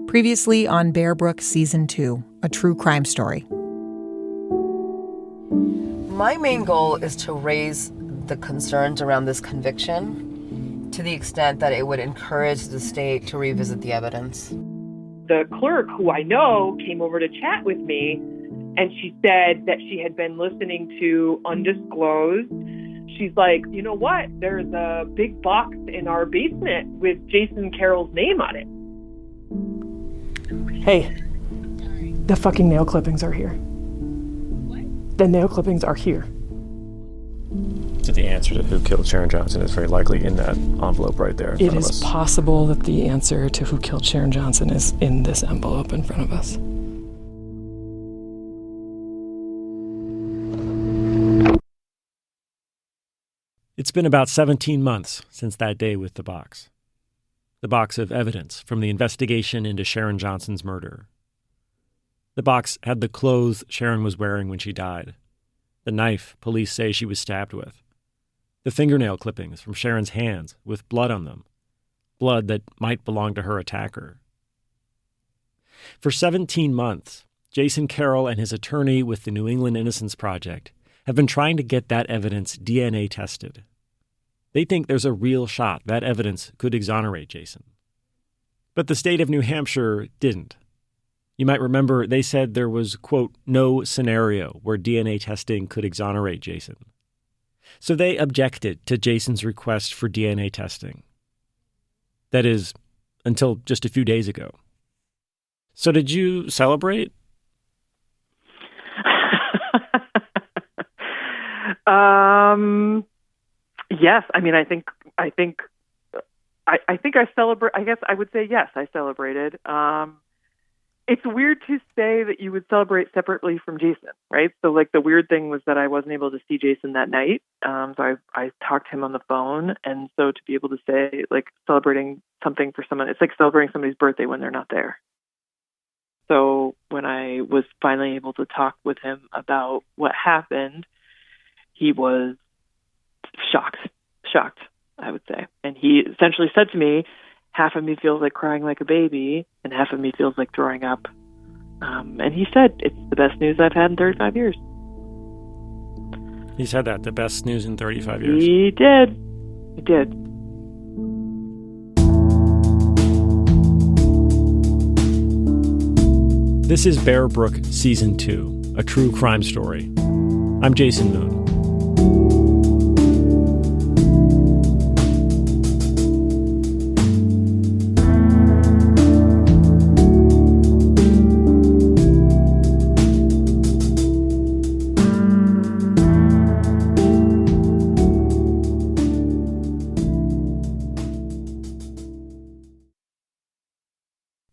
Previously on Bear Brook Season 2, a true crime story. My main goal is to raise the concerns around this conviction to the extent that it would encourage the state to revisit the evidence. The clerk, who I know, came over to chat with me, and she said that she had been listening to Undisclosed. She's like, you know what? There's a big box in our basement with Jason Carroll's name on it. Hey, the fucking nail clippings are here. What? The nail clippings are here. So the answer to who killed Sharon Johnson is very likely in that envelope right there in front of us. It is possible that the answer to who killed Sharon Johnson is in this envelope in front of us. It's been about 17 months since that day with the box. The box of evidence from the investigation into Sharon Johnson's murder. The box had the clothes Sharon was wearing when she died, the knife police say she was stabbed with, the fingernail clippings from Sharon's hands with blood on them, blood that might belong to her attacker. For 17 months, Jason Carroll and his attorney with the New England Innocence Project have been trying to get that evidence DNA tested. They think there's a real shot that evidence could exonerate Jason. But the state of New Hampshire didn't. You might remember they said there was, quote, no scenario where DNA testing could exonerate Jason. So they objected to Jason's request for DNA testing. That is, until just a few days ago. So did you celebrate? Yes. I mean, I think I celebrate. I guess I would say yes, I celebrated. It's weird to say that you would celebrate separately from Jason, right? So, like, the weird thing was that I wasn't able to see Jason that night. So I talked to him on the phone, and so to be able to say, like, celebrating something for someone, it's like celebrating somebody's birthday when they're not there. So when I was finally able to talk with him about what happened, he was shocked, I would say. And he essentially said to me, half of me feels like crying like a baby, and half of me feels like throwing up. And he said, it's the best news I've had in 35 years. He said that, the best news in 35 years. He did. This is Bear Brook Season 2, a true crime story. I'm Jason Moon.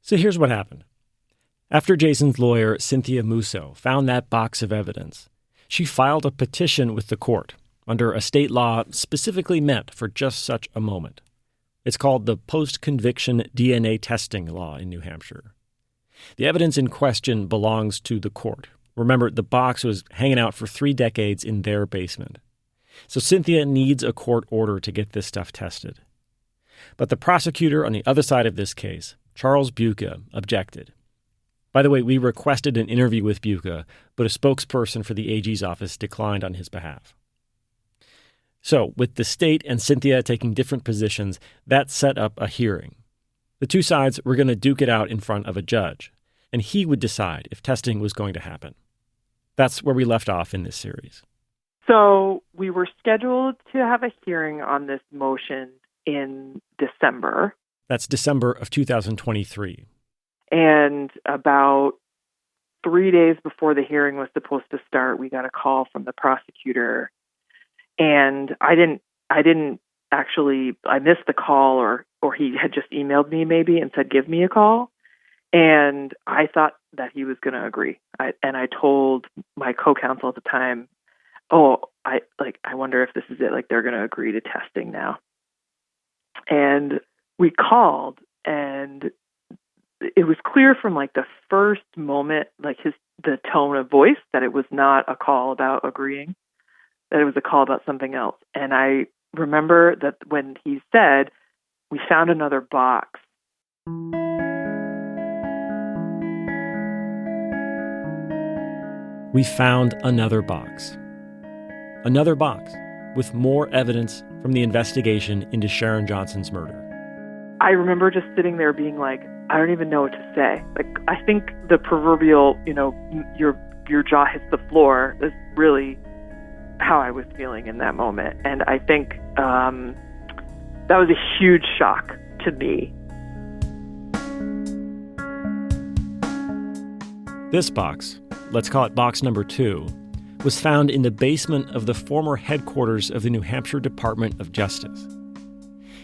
So here's what happened. After Jason's lawyer, Cynthia Musso, found that box of evidence, she filed a petition with the court under a state law specifically meant for just such a moment. It's called the Post-Conviction DNA Testing Law in New Hampshire. The evidence in question belongs to the court. Remember, the box was hanging out for 3 decades in their basement. So Cynthia needs a court order to get this stuff tested. But the prosecutor on the other side of this case, Charles Buca, objected. By the way, we requested an interview with Buca, but a spokesperson for the AG's office declined on his behalf. So, with the state and Cynthia taking different positions, that set up a hearing. The two sides were going to duke it out in front of a judge, and he would decide if testing was going to happen. That's where we left off in this series. So we were scheduled to have a hearing on this motion in December. That's December of 2023. And about 3 days before the hearing was supposed to start, we got a call from the prosecutor. And I missed the call, or he had just emailed me maybe and said, give me a call. And I thought that he was going to agree. I told my co-counsel at the time, I wonder if this is it. Like, they're going to agree to testing now. And we called, and it was clear from like the first moment, like the tone of voice, that it was not a call about agreeing, that it was a call about something else. And I remember that when he said, we found another box. we found another box. Another box with more evidence from the investigation into Sharon Johnson's murder. I remember just sitting there being like, I don't even know what to say. Like, I think the proverbial, your jaw hits the floor is really how I was feeling in that moment. And I think that was a huge shock to me. This box, let's call it box number 2, was found in the basement of the former headquarters of the New Hampshire Department of Justice.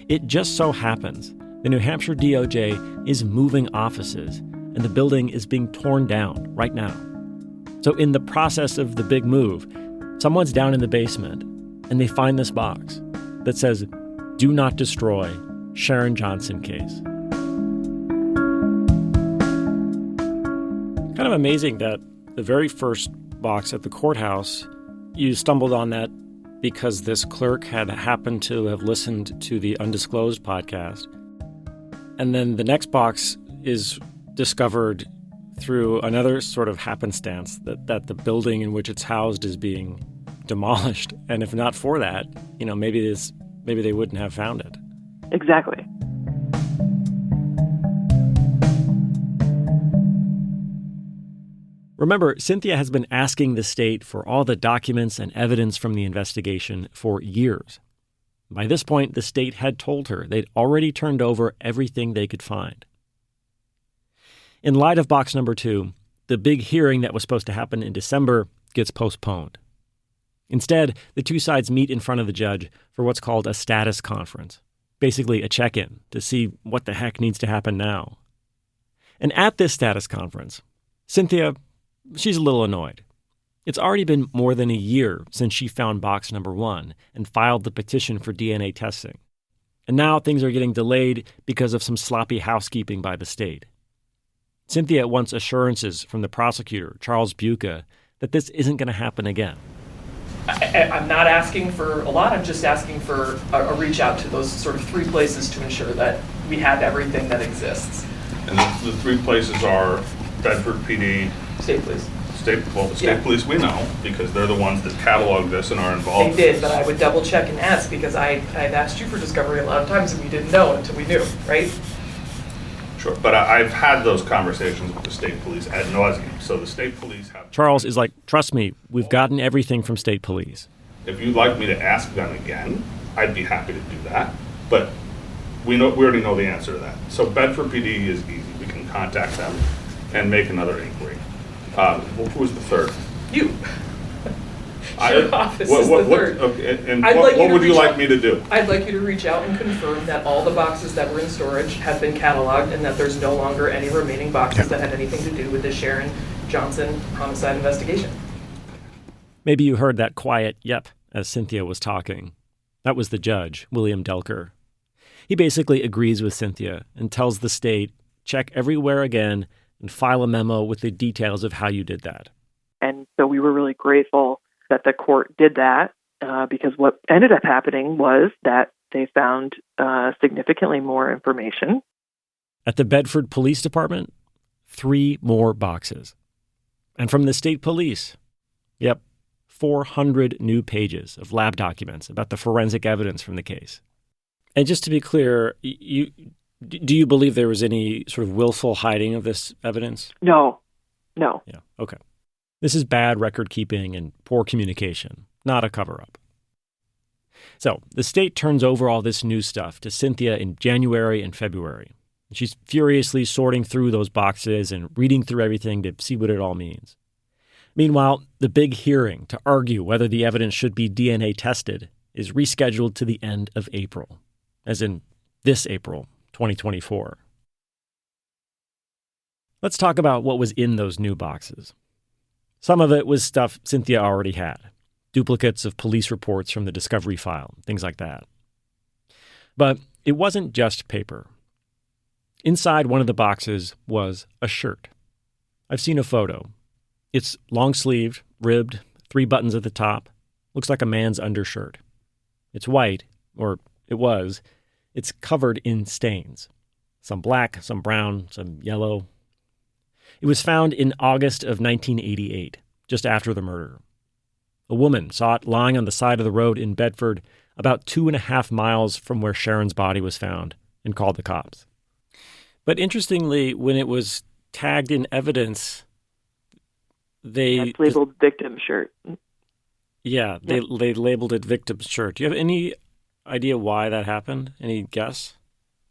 It just so happens the New Hampshire DOJ is moving offices, and the building is being torn down right now. So in the process of the big move, someone's down in the basement, and they find this box that says, "Do not destroy Sharon Johnson case." Kind of amazing that the very first box at the courthouse, you stumbled on that because this clerk had happened to have listened to the Undisclosed podcast. And then the next box is discovered through another sort of happenstance that the building in which it's housed is being demolished. And if not for that, maybe they wouldn't have found it. Exactly. Remember, Cynthia has been asking the state for all the documents and evidence from the investigation for years. By this point, the state had told her they'd already turned over everything they could find. In light of box number 2, the big hearing that was supposed to happen in December gets postponed. Instead, the two sides meet in front of the judge for what's called a status conference, basically a check-in to see what the heck needs to happen now. And at this status conference, Cynthia, she's a little annoyed. It's already been more than a year since she found box number 1 and filed the petition for DNA testing. And now things are getting delayed because of some sloppy housekeeping by the state. Cynthia wants assurances from the prosecutor, Charles Buca, that this isn't going to happen again. I'm not asking for a lot. I'm just asking for a reach out to those sort of 3 places to ensure that we have everything that exists. And the 3 places are Bedford PD, State Police. State Police we know, because they're the ones that catalog this and are involved. They did, but I would double check and ask, because I've asked you for discovery a lot of times and we didn't know until we knew, right? Sure, but I've had those conversations with the State Police ad nauseum. So the State Police have... Charles is like, trust me, we've gotten everything from State Police. If you'd like me to ask them again, I'd be happy to do that. But we already know the answer to that. So Bedford PD is easy. We can contact them and make another inquiry. Who was the third? You. Your office is the third. Okay, and what would you like me to do? I'd like you to reach out and confirm that all the boxes that were in storage have been cataloged and that there's no longer any remaining boxes that had anything to do with the Sharon Johnson homicide investigation. Maybe you heard that quiet yep as Cynthia was talking. That was the judge, William Delker. He basically agrees with Cynthia and tells the state, check everywhere again and file a memo with the details of how you did that. And so we were really grateful that the court did that because what ended up happening was that they found significantly more information. At the Bedford Police Department, 3 more boxes. And from the state police, 400 new pages of lab documents about the forensic evidence from the case. And just to be clear, do you believe there was any sort of willful hiding of this evidence? No. Yeah, okay. This is bad record keeping and poor communication, not a cover-up. So the state turns over all this new stuff to Cynthia in January and February. She's furiously sorting through those boxes and reading through everything to see what it all means. Meanwhile, the big hearing to argue whether the evidence should be DNA tested is rescheduled to the end of April, as in this April, 2024. Let's talk about what was in those new boxes. Some of it was stuff Cynthia already had, duplicates of police reports from the discovery file, things like that. But it wasn't just paper. Inside one of the boxes was a shirt. I've seen a photo. It's long-sleeved, ribbed, 3 buttons at the top. Looks like a man's undershirt. It's white, or it was. It's covered in stains. Some black, some brown, some yellow. It was found in August of 1988, just after the murder. A woman saw it lying on the side of the road in Bedford, about 2.5 miles from where Sharon's body was found, and called the cops. But interestingly, when it was tagged in evidence, It's labeled victim shirt. Yeah, they labeled it victim's shirt. Do you have any idea why that happened? Any guess?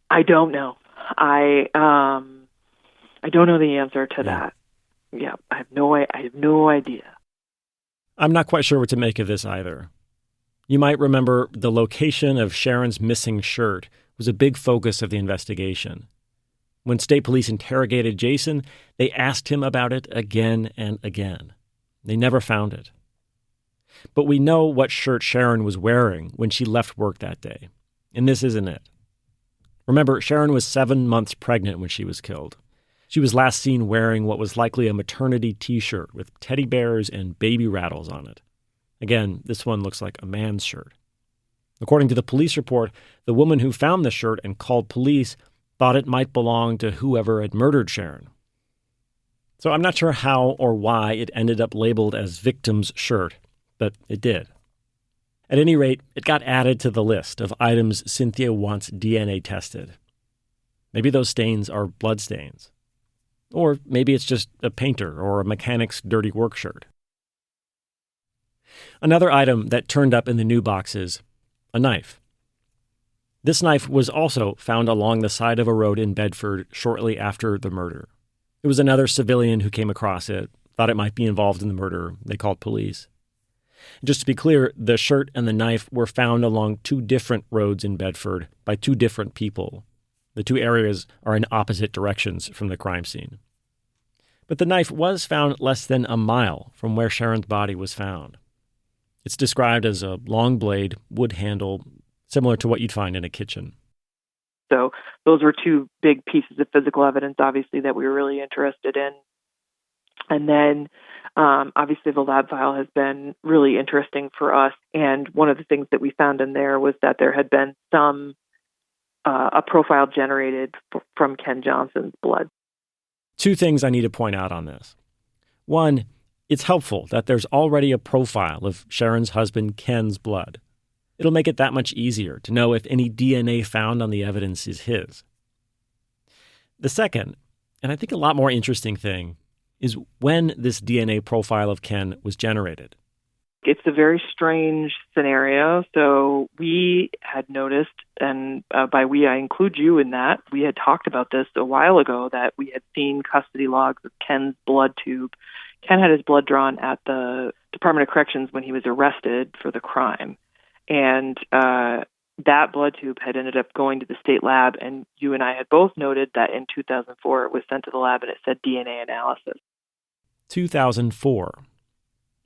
I don't know. I don't know the answer to that. Yeah, I have no idea. I'm not quite sure what to make of this either. You might remember the location of Sharon's missing shirt was a big focus of the investigation. When state police interrogated Jason, they asked him about it again and again. They never found it. But we know what shirt Sharon was wearing when she left work that day, and this isn't it. Remember, Sharon was 7 months pregnant when she was killed. She was last seen wearing what was likely a maternity T-shirt with teddy bears and baby rattles on it. Again, this one looks like a man's shirt. According to the police report, the woman who found the shirt and called police thought it might belong to whoever had murdered Sharon. So I'm not sure how or why it ended up labeled as victim's shirt, but it did. At any rate, it got added to the list of items Cynthia wants DNA tested. Maybe those stains are blood stains. Or maybe it's just a painter or a mechanic's dirty work shirt. Another item that turned up in the new box is a knife. This knife was also found along the side of a road in Bedford shortly after the murder. It was another civilian who came across it, thought it might be involved in the murder. They called police. Just to be clear, the shirt and the knife were found along 2 different roads in Bedford by 2 different people. The 2 areas are in opposite directions from the crime scene. But the knife was found less than a mile from where Sharon's body was found. It's described as a long blade, wood handle, similar to what you'd find in a kitchen. So those were 2 big pieces of physical evidence, obviously, that we were really interested in. And then, obviously, the lab file has been really interesting for us. And one of the things that we found in there was that there had been a profile generated from Ken Johnson's blood. 2 things I need to point out on this. One, it's helpful that there's already a profile of Sharon's husband Ken's blood. It'll make it that much easier to know if any DNA found on the evidence is his. The second, and I think a lot more interesting thing, is when this DNA profile of Ken was generated. It's a very strange scenario. So we had noticed, and by we, I include you in that, we had talked about this a while ago, that we had seen custody logs of Ken's blood tube. Ken had his blood drawn at the Department of Corrections when he was arrested for the crime. And that blood tube had ended up going to the state lab, and you and I had both noted that in 2004 it was sent to the lab and it said DNA analysis. 2004.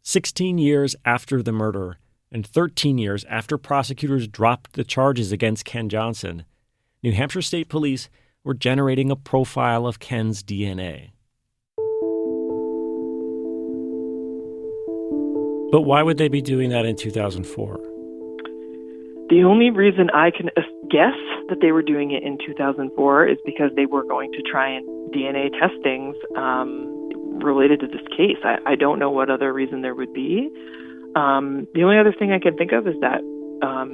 16 years after the murder and 13 years after prosecutors dropped the charges against Ken Johnson, New Hampshire State Police were generating a profile of Ken's DNA. But why would they be doing that in 2004? The only reason I can guess that they were doing it in 2004 is because they were going to try and DNA testings related to this case. I don't know what other reason there would be. The only other thing I can think of is that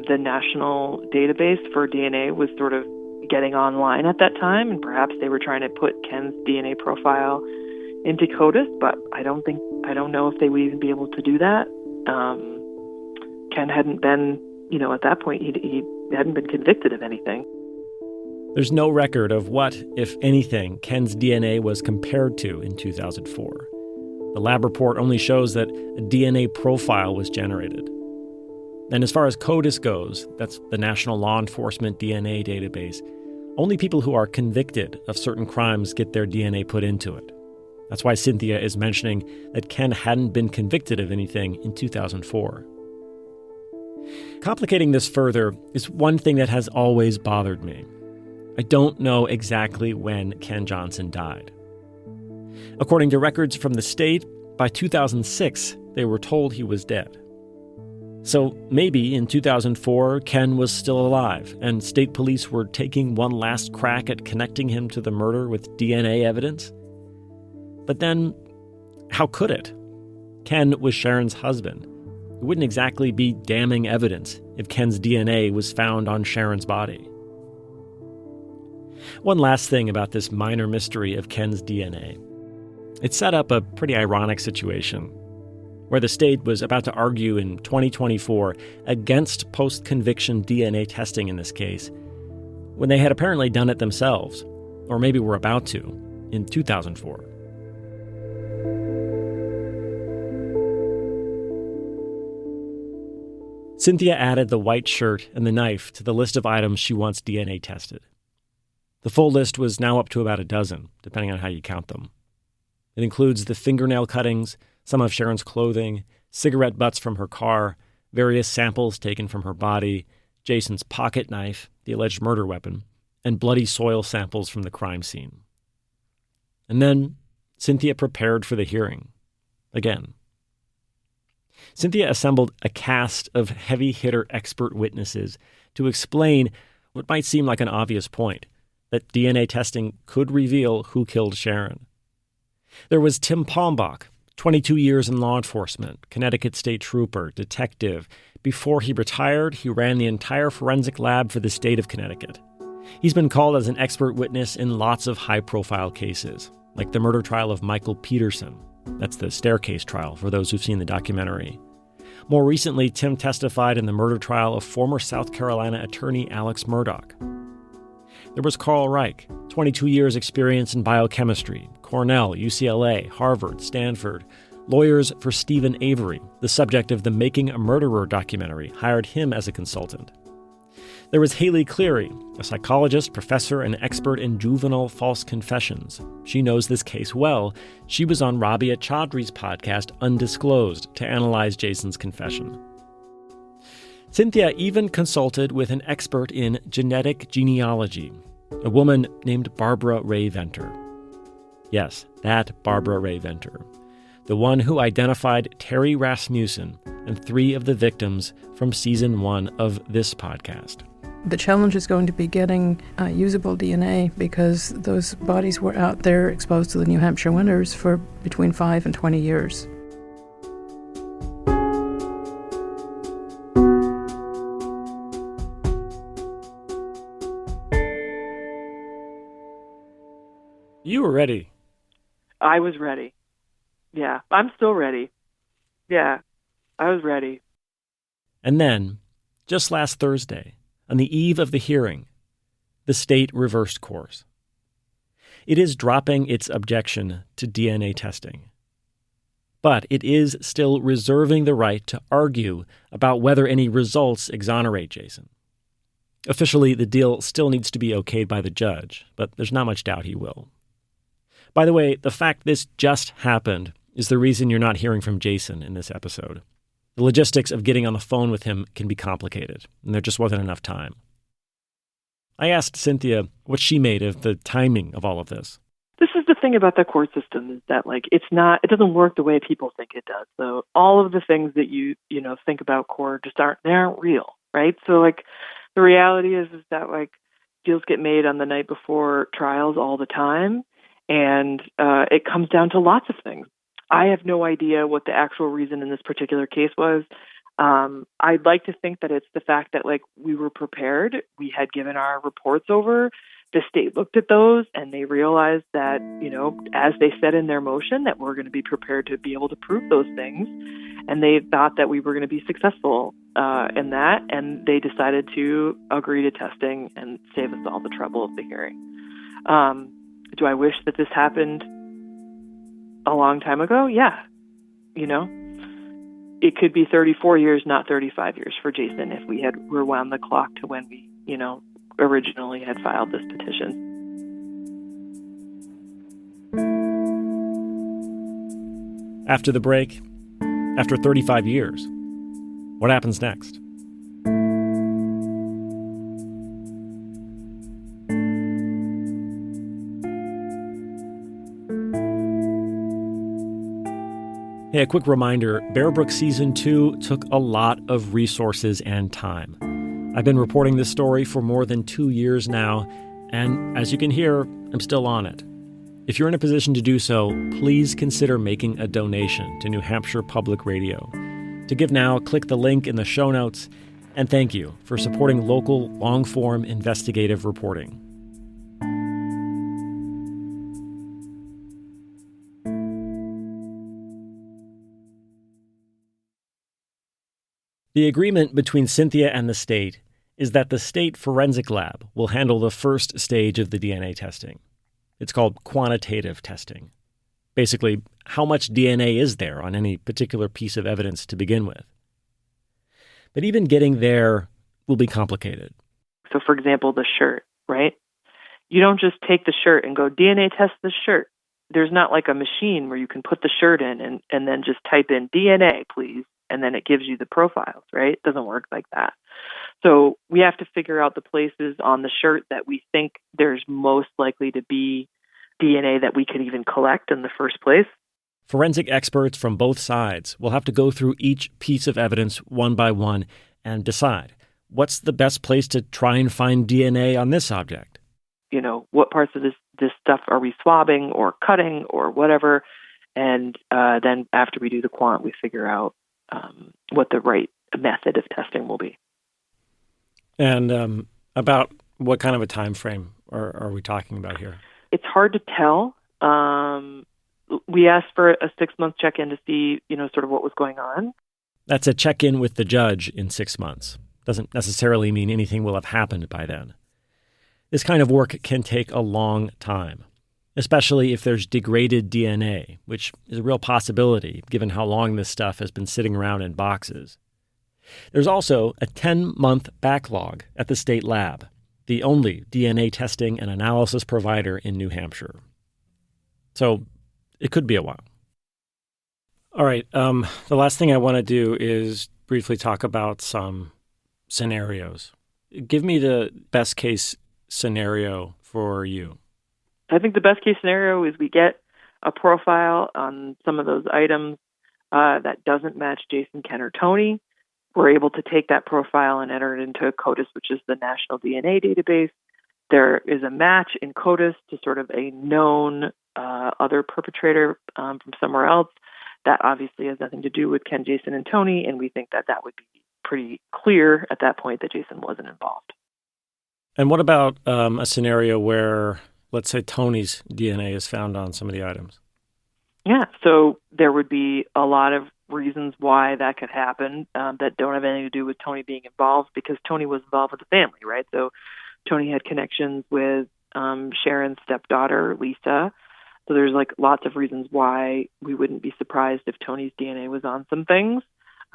the national database for DNA was sort of getting online at that time, and perhaps they were trying to put Ken's DNA profile into CODIS, but I don't know if they would even be able to do that. Ken hadn't been, at that point, he hadn't been convicted of anything. There's no record of what, if anything, Ken's DNA was compared to in 2004. The lab report only shows that a DNA profile was generated. And as far as CODIS goes, that's the National Law Enforcement DNA database, only people who are convicted of certain crimes get their DNA put into it. That's why Cynthia is mentioning that Ken hadn't been convicted of anything in 2004. Complicating this further is one thing that has always bothered me. I don't know exactly when Ken Johnson died. According to records from the state, by 2006, they were told he was dead. So maybe in 2004, Ken was still alive, and state police were taking one last crack at connecting him to the murder with DNA evidence? But then, how could it? Ken was Sharon's husband. It wouldn't exactly be damning evidence if Ken's DNA was found on Sharon's body. One last thing about this minor mystery of Ken's DNA. It set up a pretty ironic situation where the state was about to argue in 2024 against post-conviction DNA testing in this case, when they had apparently done it themselves, or maybe were about to, in 2004. Cynthia added the white shirt and the knife to the list of items she wants DNA tested. The full list was now up to about a dozen, depending on how you count them. It includes the fingernail cuttings, some of Sharon's clothing, cigarette butts from her car, various samples taken from her body, Jason's pocket knife, the alleged murder weapon, and bloody soil samples from the crime scene. And then Cynthia prepared for the hearing. Again. Cynthia assembled a cast of heavy-hitter expert witnesses to explain what might seem like an obvious point, that DNA testing could reveal who killed Sharon. There was Tim Palmbach, 22 years in law enforcement, Connecticut state trooper, detective. Before he retired, he ran the entire forensic lab for the state of Connecticut. He's been called as an expert witness in lots of high-profile cases, like the murder trial of Michael Peterson. That's the staircase trial, for those who've seen the documentary. More recently, Tim testified in the murder trial of former South Carolina attorney Alex Murdaugh. There was Carl Reich, 22 years experience in biochemistry, Cornell, UCLA, Harvard, Stanford. Lawyers for Stephen Avery, the subject of the Making a Murderer documentary, hired him as a consultant. There was Haley Cleary, a psychologist, professor, and expert in juvenile false confessions. She knows this case well. She was on Rabia Chaudhry's podcast, Undisclosed, to analyze Jason's confession. Cynthia even consulted with an expert in genetic genealogy, a woman named Barbara Ray Venter. Yes, that Barbara Ray Venter, the one who identified Terry Rasmussen and 3 of the victims from season 1 of this podcast. The challenge is going to be getting usable DNA because those bodies were out there exposed to the New Hampshire winters for between 5 and 20 years. You were ready. I was ready. Yeah, I'm still ready. Yeah, I was ready. And then, just last Thursday, on the eve of the hearing, the state reversed course. It is dropping its objection to DNA testing. But it is still reserving the right to argue about whether any results exonerate Jason. Officially, the deal still needs to be okayed by the judge, but there's not much doubt he will. By the way, the fact this just happened is the reason you're not hearing from Jason in this episode. The logistics of getting on the phone with him can be complicated, and there just wasn't enough time. I asked Cynthia what she made of the timing of all of this. This is the thing about the court system, is that it doesn't work the way people think it does. So all of the things that you think about court just aren't real, right? So the reality is that deals get made on the night before trials all the time, and it comes down to lots of things. I have no idea what the actual reason in this particular case was. I'd like to think that it's the fact that we were prepared. We had given our reports over. The state looked at those and they realized that, as they said in their motion, that we're going to be prepared to be able to prove those things. And they thought that we were going to be successful in that. And they decided to agree to testing and save us all the trouble of the hearing. Do I wish that this happened a long time ago? Yeah. It could be 34 years, not 35 years for Jason if we had rewound the clock to when we, originally had filed this petition. After the break, after 35 years, what happens next? Hey, a quick reminder, Bear Brook Season 2 took a lot of resources and time. I've been reporting this story for more than 2 years now, and as you can hear, I'm still on it. If you're in a position to do so, please consider making a donation to New Hampshire Public Radio. To give now, click the link in the show notes. And thank you for supporting local, long-form investigative reporting. The agreement between Cynthia and the state is that the state forensic lab will handle the first stage of the DNA testing. It's called quantitative testing. Basically, how much DNA is there on any particular piece of evidence to begin with? But even getting there will be complicated. So, for example, the shirt, right? You don't just take the shirt and go, DNA test the shirt. There's not like a machine where you can put the shirt in and then just type in DNA, please, and then it gives you the profiles, right? It doesn't work like that. So we have to figure out the places on the shirt that we think there's most likely to be DNA that we could even collect in the first place. Forensic experts from both sides will have to go through each piece of evidence one by one and decide what's the best place to try and find DNA on this object. You know, what parts of this stuff are we swabbing or cutting or whatever? And then after we do the quant, we figure out what the right method of testing will be. And about what kind of a time frame are we talking about here? It's hard to tell. We asked for a 6-month check-in to see, sort of what was going on. That's a check-in with the judge in 6 months. Doesn't necessarily mean anything will have happened by then. This kind of work can take a long time, especially if there's degraded DNA, which is a real possibility given how long this stuff has been sitting around in boxes. There's also a 10-month backlog at the state lab, the only DNA testing and analysis provider in New Hampshire. So it could be a while. All right, the last thing I want to do is briefly talk about some scenarios. Give me the best case scenario for you. I think the best case scenario is we get a profile on some of those items that doesn't match Jason, Ken, or Tony. We're able to take that profile and enter it into CODIS, which is the National DNA Database. There is a match in CODIS to sort of a known other perpetrator from somewhere else. That obviously has nothing to do with Ken, Jason, and Tony, and we think that would be pretty clear at that point that Jason wasn't involved. And what about a scenario where, let's say, Tony's DNA is found on some of the items? Yeah, so there would be a lot of reasons why that could happen that don't have anything to do with Tony being involved, because Tony was involved with the family, right? So Tony had connections with Sharon's stepdaughter, Lisa. So there's lots of reasons why we wouldn't be surprised if Tony's DNA was on some things.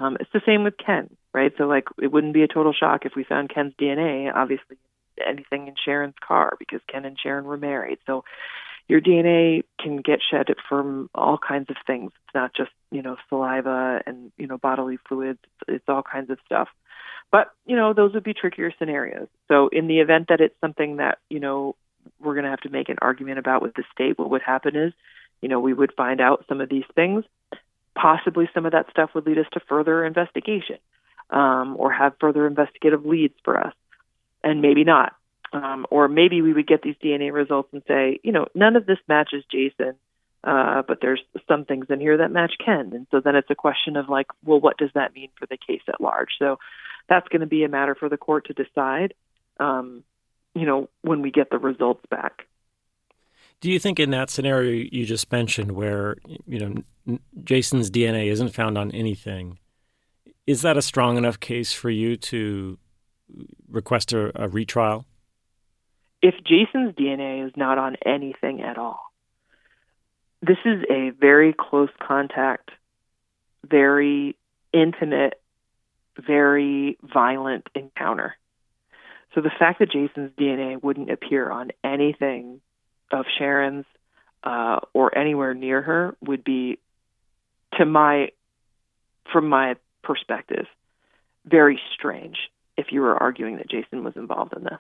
It's the same with Ken, right? So it wouldn't be a total shock if we found Ken's DNA, obviously, anything in Sharon's car, because Ken and Sharon were married. So your DNA can get shed from all kinds of things. It's not just, saliva and, bodily fluids. It's all kinds of stuff. But, those would be trickier scenarios. So in the event that it's something that, we're going to have to make an argument about with the state, what would happen is, we would find out some of these things. Possibly some of that stuff would lead us to further investigation or have further investigative leads for us. And maybe not. Or maybe we would get these DNA results and say, none of this matches Jason, but there's some things in here that match Ken. And so then it's a question of well, what does that mean for the case at large? So that's going to be a matter for the court to decide, when we get the results back. Do you think in that scenario you just mentioned where, Jason's DNA isn't found on anything, is that a strong enough case for you to request a retrial? If Jason's DNA is not on anything at all, this is a very close contact, very intimate, very violent encounter. So the fact that Jason's DNA wouldn't appear on anything of Sharon's or anywhere near her would be, from my perspective, very strange if you were arguing that Jason was involved in this.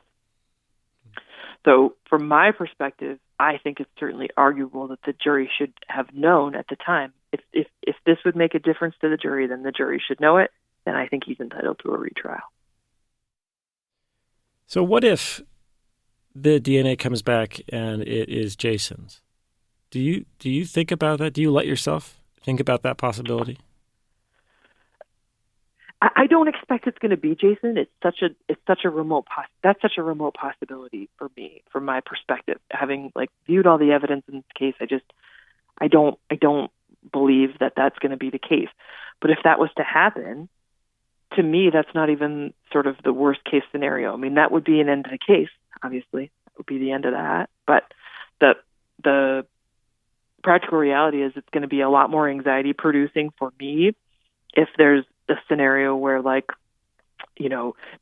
So from my perspective, I think it's certainly arguable that the jury should have known at the time. If this would make a difference to the jury, then the jury should know it, then I think he's entitled to a retrial. So what if the DNA comes back and it is Jason's? Do you think about that? Do you let yourself think about that possibility? I don't expect it's going to be, Jason. It's such a remote that's such a remote possibility for me, from my perspective. Having viewed all the evidence in this case, I don't believe that that's going to be the case. But if that was to happen, to me, that's not even sort of the worst case scenario. I mean, that would be an end to the case. Obviously, that would be the end of that. But the practical reality is it's going to be a lot more anxiety producing for me if there's a scenario where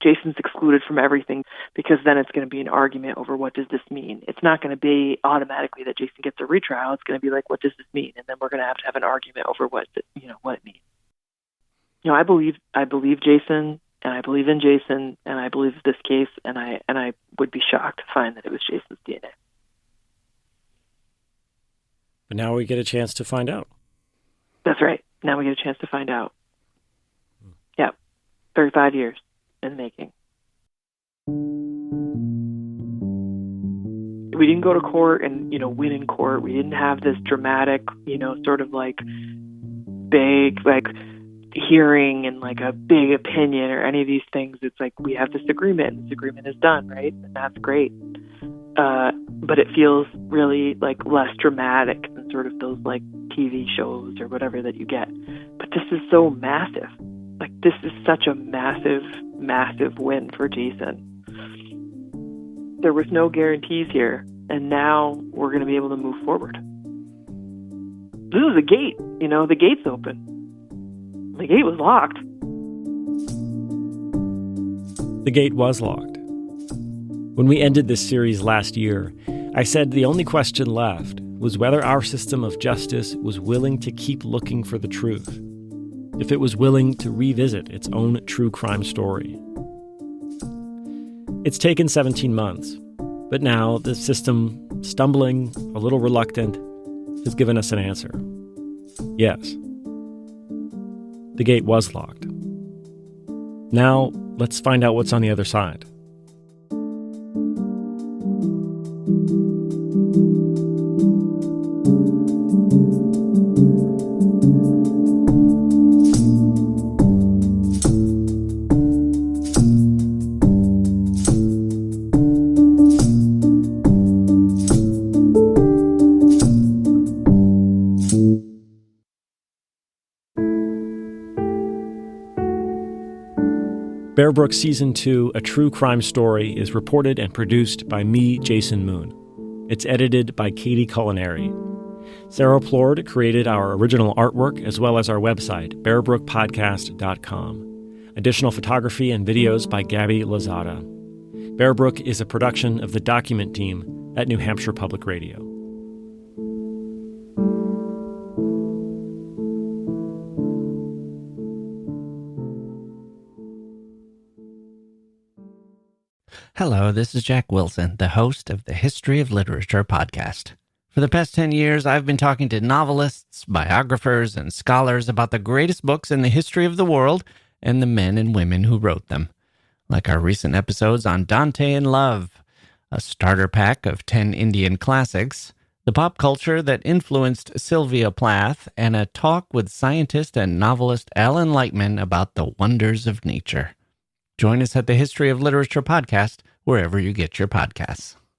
Jason's excluded from everything, because then it's going to be an argument over what does this mean. It's not going to be automatically that Jason gets a retrial. It's going to be what does this mean? And then we're going to have an argument over what it means. I believe Jason, and I believe in Jason, and I believe this case, and I would be shocked to find that it was Jason's DNA. But now we get a chance to find out. That's right. Now we get a chance to find out. Yeah, 35 years in the making. We didn't go to court and, win in court. We didn't have this dramatic, sort of big, hearing and a big opinion or any of these things. It's we have this agreement. This agreement is done, right? And that's great. But it feels really less dramatic than sort of those TV shows or whatever that you get. But this is so massive. This is such a massive, massive win for Jason. There was no guarantees here, and now we're going to be able to move forward. This is a gate. The gate's open. The gate was locked. The gate was locked. When we ended this series last year, I said the only question left was whether our system of justice was willing to keep looking for the truth, if it was willing to revisit its own true crime story. It's taken 17 months, but now the system, stumbling, a little reluctant, has given us an answer. Yes. The gate was locked. Now, let's find out what's on the other side. Bear Brook Season 2, A True Crime Story, is reported and produced by me, Jason Moon. It's edited by Katie Culinary. Sarah Plord created our original artwork as well as our website, bearbrookpodcast.com. Additional photography and videos by Gabby Lozada. Bear Brook is a production of the Document Team at New Hampshire Public Radio. Hello, this is Jack Wilson, the host of the History of Literature podcast. For the past 10 years, I've been talking to novelists, biographers, and scholars about the greatest books in the history of the world and the men and women who wrote them. Like our recent episodes on Dante and Love, a starter pack of 10 Indian classics, the pop culture that influenced Sylvia Plath, and a talk with scientist and novelist Alan Lightman about the wonders of nature. Join us at the History of Literature podcast, wherever you get your podcasts.